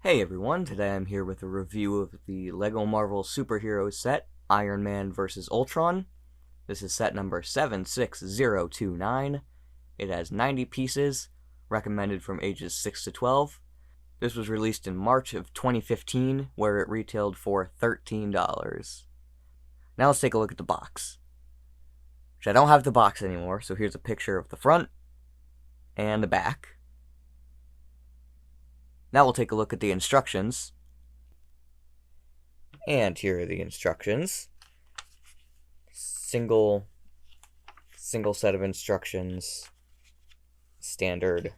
Hey everyone, today I'm here with a review of the LEGO Marvel Superhero set, Iron Man vs. Ultron. This is set number 76029. It has 90 pieces, recommended from ages 6 to 12. This was released in March of 2015, where it retailed for $13. Now let's take a look at the box. Which I don't have the box anymore, so here's a picture of the front and the back. Now we'll take a look at the instructions. And here are the instructions. Single set of instructions. Standard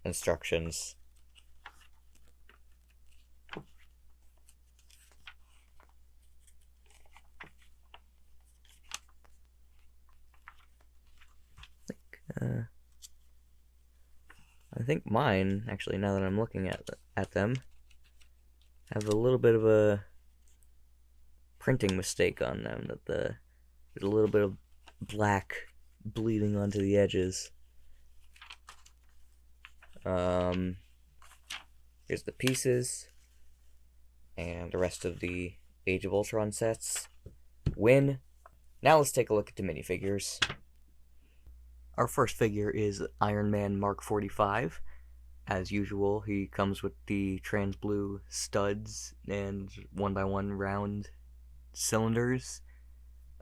instructions. I think mine, actually, now that I'm looking at them, have a little bit of a printing mistake on them. That there's a little bit of black bleeding onto the edges. Here's the pieces and the rest of the Age of Ultron sets. Win. Now let's take a look at the minifigures. Our first figure is Iron Man Mark 45. As usual, he comes with the trans blue studs and 1x1 round cylinders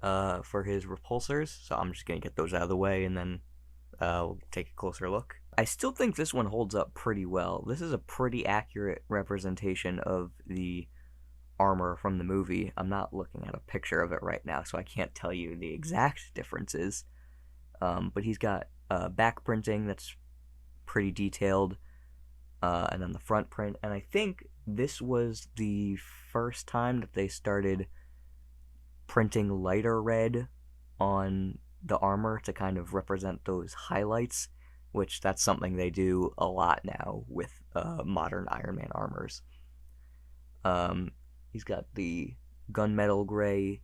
for his repulsors. So I'm just going to get those out of the way and then we'll take a closer look. I still think this one holds up pretty well. This is a pretty accurate representation of the armor from the movie. I'm not looking at a picture of it right now, so I can't tell you the exact differences. But he's got back printing that's pretty detailed, and then the front print. And I think this was the first time that they started printing lighter red on the armor to kind of represent those highlights, which that's something they do a lot now with modern Iron Man armors. He's got the gunmetal gray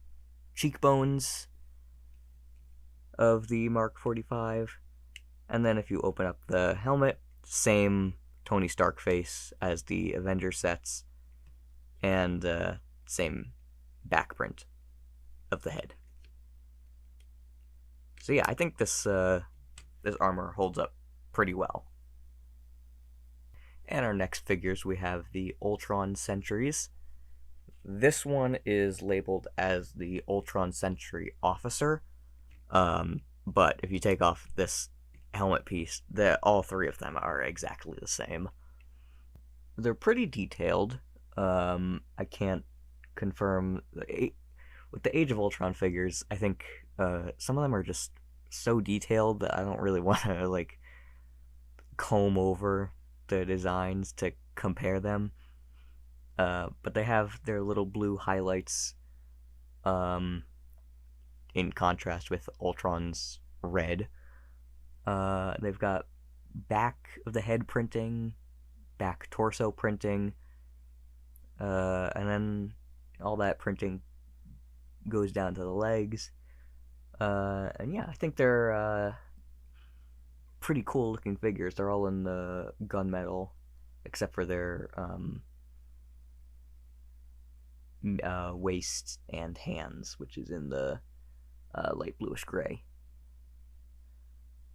cheekbones of the Mark 45, and then if you open up the helmet, same Tony Stark face as the Avenger sets, and same back print of the head. So yeah, I think this armor holds up pretty well. And our next figures, we have the Ultron Sentries. This one is labeled as the Ultron Sentry Officer. But if you take off this helmet piece, all three of them are exactly the same. They're pretty detailed. I can't confirm with the Age of Ultron figures. I think some of them are just so detailed that I don't really want to like comb over the designs to compare them. But they have their little blue highlights. In contrast with Ultron's red. They've got back of the head printing, back torso printing, and then all that printing goes down to the legs. And yeah, I think they're pretty cool looking figures. They're all in the gunmetal, except for their waist and hands, which is in the light bluish gray.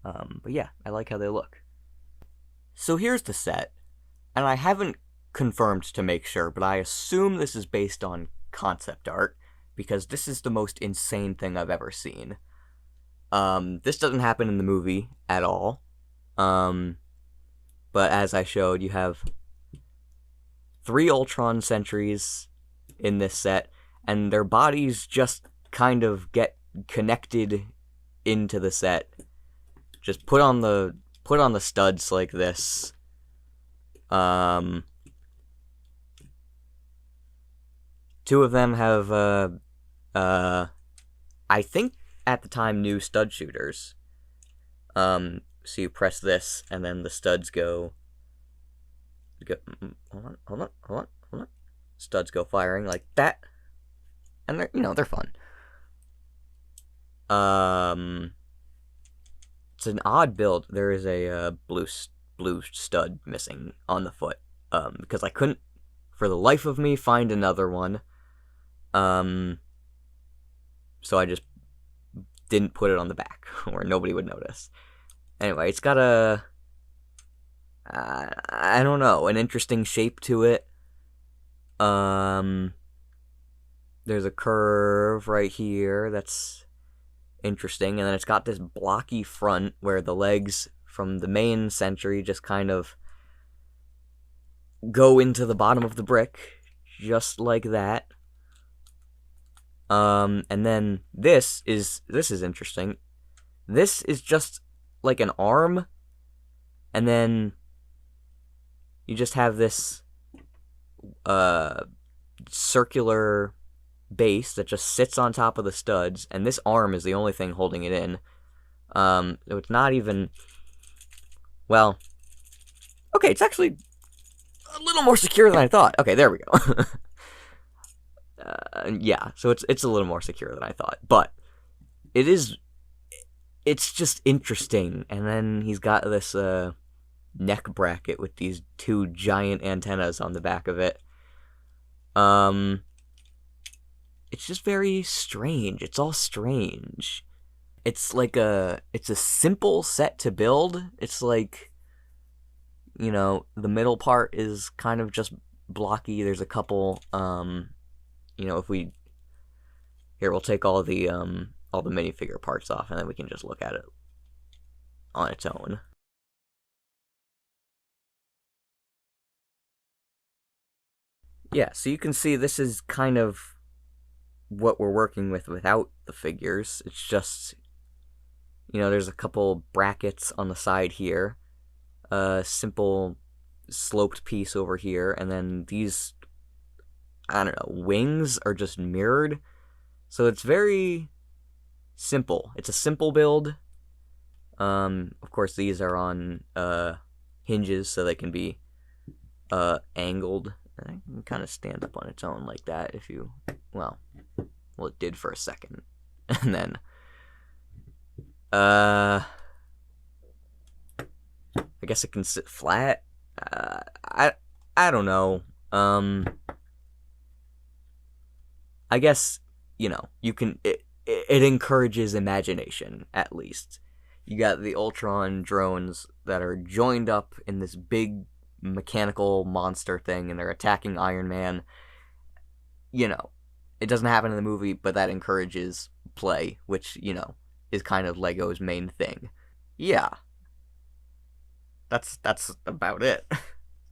But yeah, I like how they look. So here's the set, and I haven't confirmed to make sure, but I assume this is based on concept art, because this is the most insane thing I've ever seen. This doesn't happen in the movie at all. But as I showed, you have 3 Ultron sentries in this set, and their bodies just kind of get connected into the set. Just put on the studs like this. Two of them have I think at the time new stud shooters. So you press this and then the studs go hold on. Studs go firing like that. And they're fun. It's an odd build. There is a blue stud missing on the foot. because I couldn't, for the life of me, find another one. So I just didn't put it on the back, or nobody would notice. Anyway, it's got I don't know, an interesting shape to it. There's a curve right here that's interesting, and then it's got this blocky front where the legs from the main Sentry just kind of go into the bottom of the brick, just like that. And then this is interesting. This is just like an arm, and then you just have this circular base that just sits on top of the studs, and this arm is the only thing holding it in. It's not even, well, okay, it's actually a little more secure than I thought. Okay, there we go. Yeah, so it's a little more secure than I thought, but it's just interesting. And then he's got this neck bracket with these two giant antennas on the back of it. It's just very strange. It's all strange. It's a simple set to build. It's like, the middle part is kind of just blocky. There's a couple, we'll take all the minifigure parts off, and then we can just look at it on its own. Yeah, so you can see this is kind of what we're working with without the figures. It's just, there's a couple brackets on the side here, a simple sloped piece over here, and then these, I don't know, wings are just mirrored. So it's very simple. It's a simple build. Of course, these are on hinges, so they can be angled. And it can kind of stand up on its own like that if you, well, it did for a second. And then, I guess it can sit flat. I don't know. I guess, you can, it encourages imagination, at least. You got the Ultron drones that are joined up in this big mechanical monster thing, and they're attacking Iron Man. It doesn't happen in the movie, but that encourages play, which, is kind of Lego's main thing. Yeah. That's about it.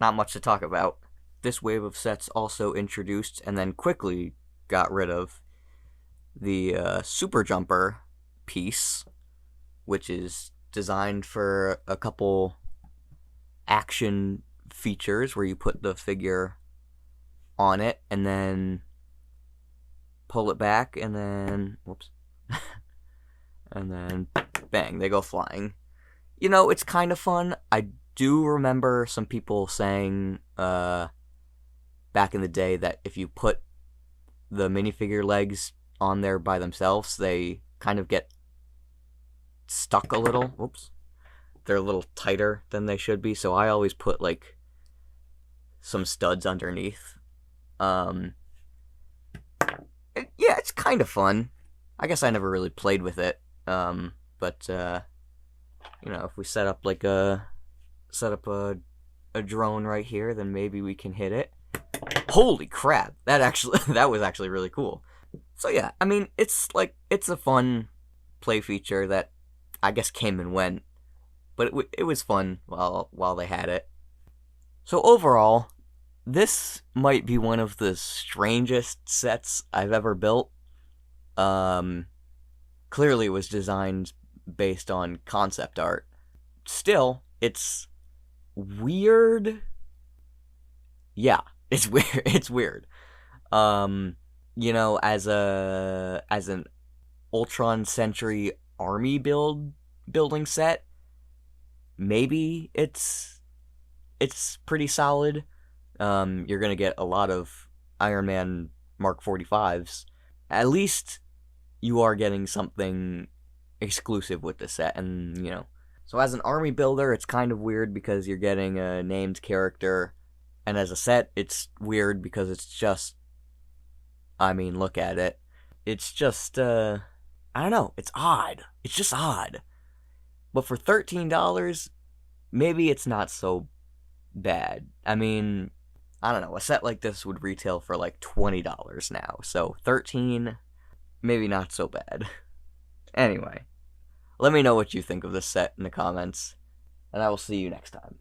Not much to talk about. This wave of sets also introduced, and then quickly got rid of, the Super Jumper piece, which is designed for a couple action features where you put the figure on it and then pull it back, and then whoops and then bang, they go flying. It's kind of fun. I do remember some people saying back in the day that if you put the minifigure legs on there by themselves, they kind of get stuck a little. Whoops. They're a little tighter than they should be, so I always put like some studs underneath. Yeah, it's kind of fun. I guess I never really played with it. But if we set up a drone right here, then maybe we can hit it. Holy crap! That was actually really cool. So yeah, I mean, it's a fun play feature that I guess came and went, but it was fun while they had it. So overall, this might be one of the strangest sets I've ever built. Clearly it was designed based on concept art. Still, it's weird. Yeah, it's weird. It's weird. As an Ultron Sentry army building set, maybe it's pretty solid. You're gonna get a lot of Iron Man Mark 45s. At least you are getting something exclusive with the set, and so as an army builder, it's kind of weird because you're getting a named character And as a set, it's weird because it's just, I mean, look at it. It's just, I don't know, it's odd. It's just odd. But for $13, maybe it's not so bad. I mean, I don't know, a set like this would retail for like $20 now, so 13, maybe not so bad. Anyway, let me know what you think of this set in the comments, and I will see you next time.